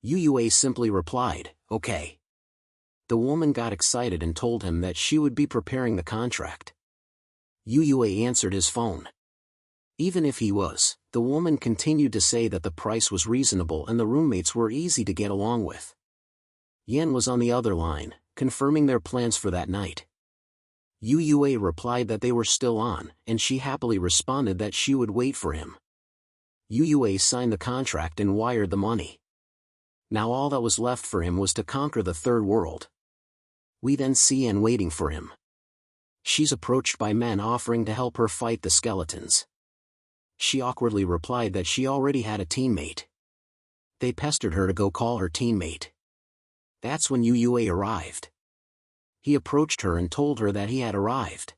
Yue simply replied, "Okay." The woman got excited and told him that she would be preparing the contract. Yue answered his phone. Even if he was, the woman continued to say that the price was reasonable and the roommates were easy to get along with. Yen was on the other line, confirming their plans for that night. Yue replied that they were still on, and she happily responded that she would wait for him. Yue signed the contract and wired the money. Now all that was left for him was to conquer the third world. We then see Yen waiting for him. She's approached by men offering to help her fight the skeletons. She awkwardly replied that she already had a teammate. They pestered her to go call her teammate. That's when Yue arrived. He approached her and told her that he had arrived.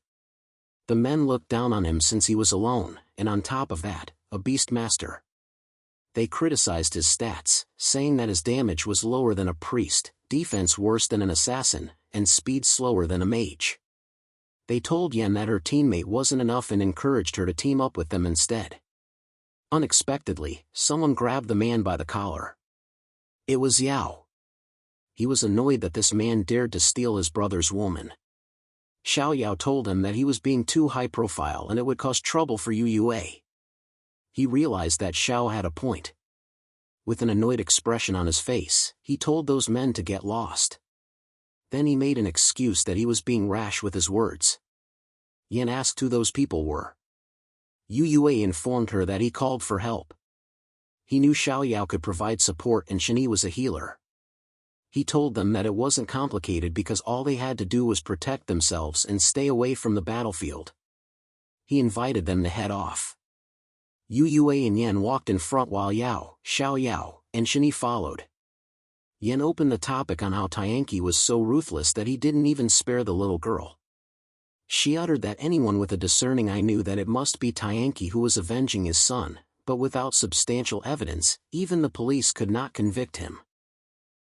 The men looked down on him since he was alone, and on top of that, a beast master. They criticized his stats, saying that his damage was lower than a priest, defense worse than an assassin, and speed slower than a mage. They told Yen that her teammate wasn't enough and encouraged her to team up with them instead. Unexpectedly, someone grabbed the man by the collar. It was Yao. He was annoyed that this man dared to steal his brother's woman. Xiao Yao told him that he was being too high profile and it would cause trouble for Yue. He realized that Xiao had a point. With an annoyed expression on his face, he told those men to get lost. Then he made an excuse that he was being rash with his words. Yen asked who those people were. Yue informed her that he called for help. He knew Xiao Yao could provide support and Shani was a healer. He told them that it wasn't complicated because all they had to do was protect themselves and stay away from the battlefield. He invited them to head off. Yue and Yen walked in front while Yao, Xiao Yao, and Shani followed. Yen opened the topic on how Tianqi was so ruthless that he didn't even spare the little girl. She uttered that anyone with a discerning eye knew that it must be Tianqi who was avenging his son, but without substantial evidence, even the police could not convict him.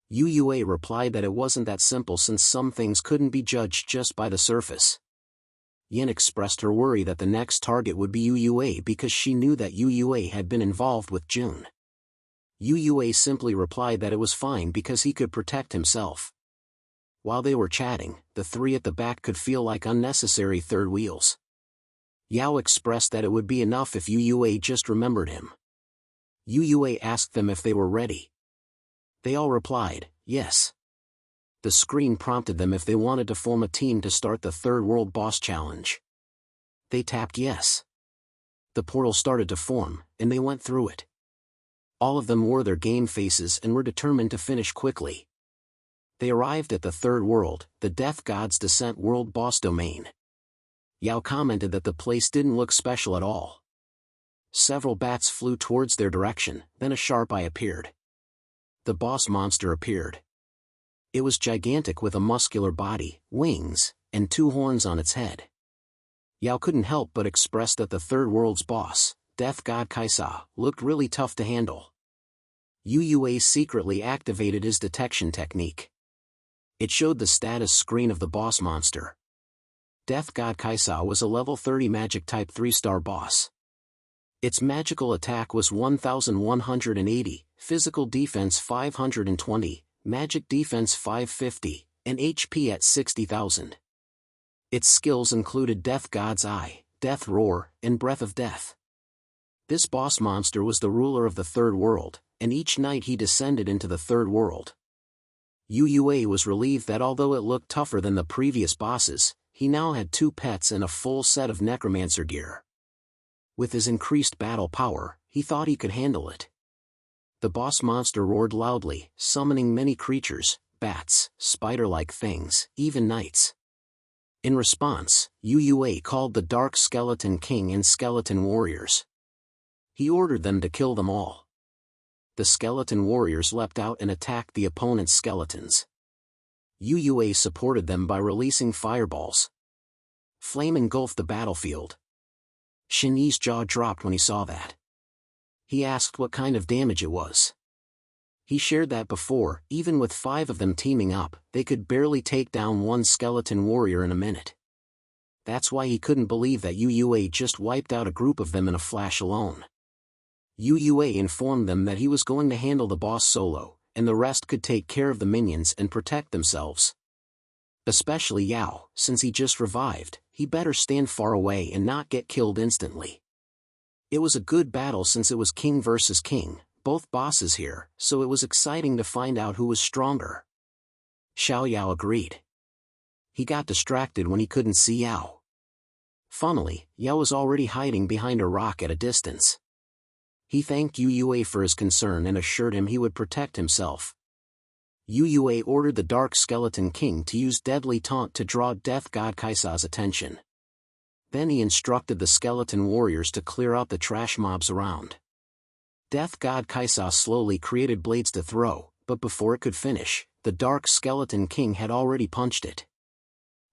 Yue replied that it wasn't that simple since some things couldn't be judged just by the surface. Yen expressed her worry that the next target would be Yue because she knew that Yue had been involved with June. Yue simply replied that it was fine because he could protect himself. While they were chatting, the three at the back could feel like unnecessary third wheels. Yao expressed that it would be enough if Yue just remembered him. Yue asked them if they were ready. They all replied, yes. The screen prompted them if they wanted to form a team to start the Third World Boss Challenge. They tapped yes. The portal started to form, and they went through it. All of them wore their game faces and were determined to finish quickly. They arrived at the Third World, the Death God's Descent World Boss Domain. Yao commented that the place didn't look special at all. Several bats flew towards their direction, then a sharp eye appeared. The boss monster appeared. It was gigantic with a muscular body, wings, and 2 horns on its head. Yao couldn't help but express that the Third World's boss, Death God Kaisa, looked really tough to handle. Yue secretly activated his detection technique. It showed the status screen of the boss monster. Death God Kaisa was a level 30 magic type 3-star boss. Its magical attack was 1180, physical defense 520, magic defense 550, and HP at 60,000. Its skills included Death God's Eye, Death Roar, and Breath of Death. This boss monster was the ruler of the Third World, and each night he descended into the Third World. Yue was relieved that although it looked tougher than the previous bosses, he now had 2 pets and a full set of necromancer gear. With his increased battle power, he thought he could handle it. The boss monster roared loudly, summoning many creatures, bats, spider-like things, even knights. In response, Yue called the Dark Skeleton King and Skeleton Warriors. He ordered them to kill them all. The skeleton warriors leapt out and attacked the opponent's skeletons. Yue supported them by releasing fireballs. Flame engulfed the battlefield. Shini's jaw dropped when he saw that. He asked what kind of damage it was. He shared that before, even with 5 of them teaming up, they could barely take down 1 skeleton warrior in a minute. That's why he couldn't believe that Yue just wiped out a group of them in a flash alone. Yue informed them that he was going to handle the boss solo, and the rest could take care of the minions and protect themselves. Especially Yao, since he just revived, he better stand far away and not get killed instantly. It was a good battle since it was king versus king, both bosses here, so it was exciting to find out who was stronger. Xiao Yao agreed. He got distracted when he couldn't see Yao. Funnily, Yao was already hiding behind a rock at a distance. He thanked Yue for his concern and assured him he would protect himself. Yue ordered the Dark Skeleton King to use Deadly Taunt to draw Death God Kaisa's attention. Then he instructed the skeleton warriors to clear out the trash mobs around. Death God Kaisa slowly created blades to throw, but before it could finish, the Dark Skeleton King had already punched it.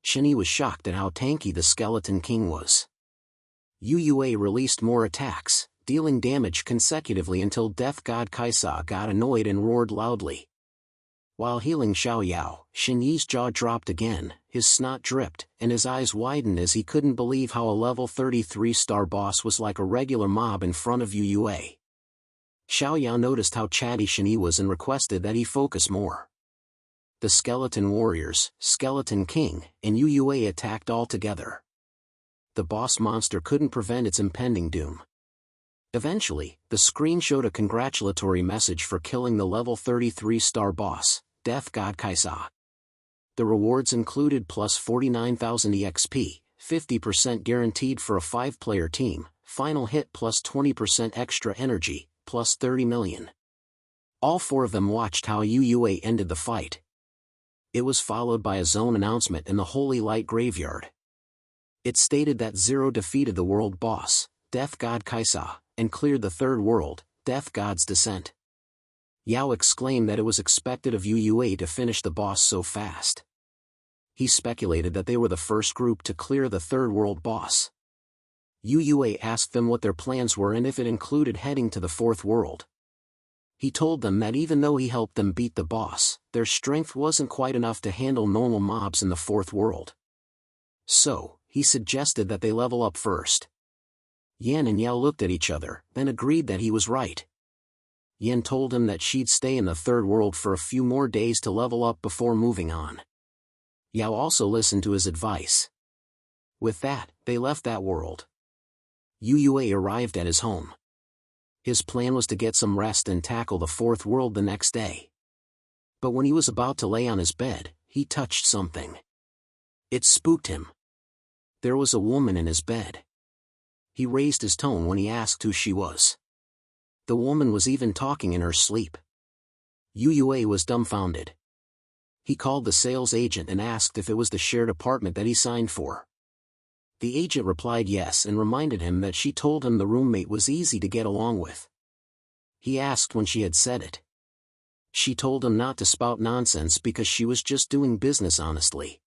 Shinny was shocked at how tanky the Skeleton King was. Yue released more attacks, dealing damage consecutively until Death God Kaisa got annoyed and roared loudly. While healing Xiao Yao, Shinyi's jaw dropped again, his snot dripped, and his eyes widened as he couldn't believe how a level 33-star boss was like a regular mob in front of Yue. Xiao Yao noticed how chatty Shinyi was and requested that he focus more. The Skeleton Warriors, Skeleton King, and Yue attacked all together. The boss monster couldn't prevent its impending doom. Eventually, the screen showed a congratulatory message for killing the level 33-star boss, Death God Kaisa. The rewards included plus 49,000 EXP, 50% guaranteed for a 5-player team, final hit plus 20% extra energy, plus 30 million. All 4 of them watched how Yue ended the fight. It was followed by a zone announcement in the Holy Light Graveyard. It stated that Zero defeated the world boss, Death God Kaisa, and cleared the 3rd world, Death God's Descent. Yao exclaimed that it was expected of Yue to finish the boss so fast. He speculated that they were the first group to clear the 3rd world boss. Yue asked them what their plans were and if it included heading to the 4th world. He told them that even though he helped them beat the boss, their strength wasn't quite enough to handle normal mobs in the 4th world. So, he suggested that they level up first. Yan and Yao looked at each other, then agreed that he was right. Yan told him that she'd stay in the 3rd world for a few more days to level up before moving on. Yao also listened to his advice. With that, they left that world. Yue arrived at his home. His plan was to get some rest and tackle the 4th world the next day. But when he was about to lay on his bed, he touched something. It spooked him. There was a woman in his bed. He raised his tone when he asked who she was. The woman was even talking in her sleep. Yue was dumbfounded. He called the sales agent and asked if it was the shared apartment that he signed for. The agent replied yes and reminded him that she told him the roommate was easy to get along with. He asked when she had said it. She told him not to spout nonsense because she was just doing business honestly.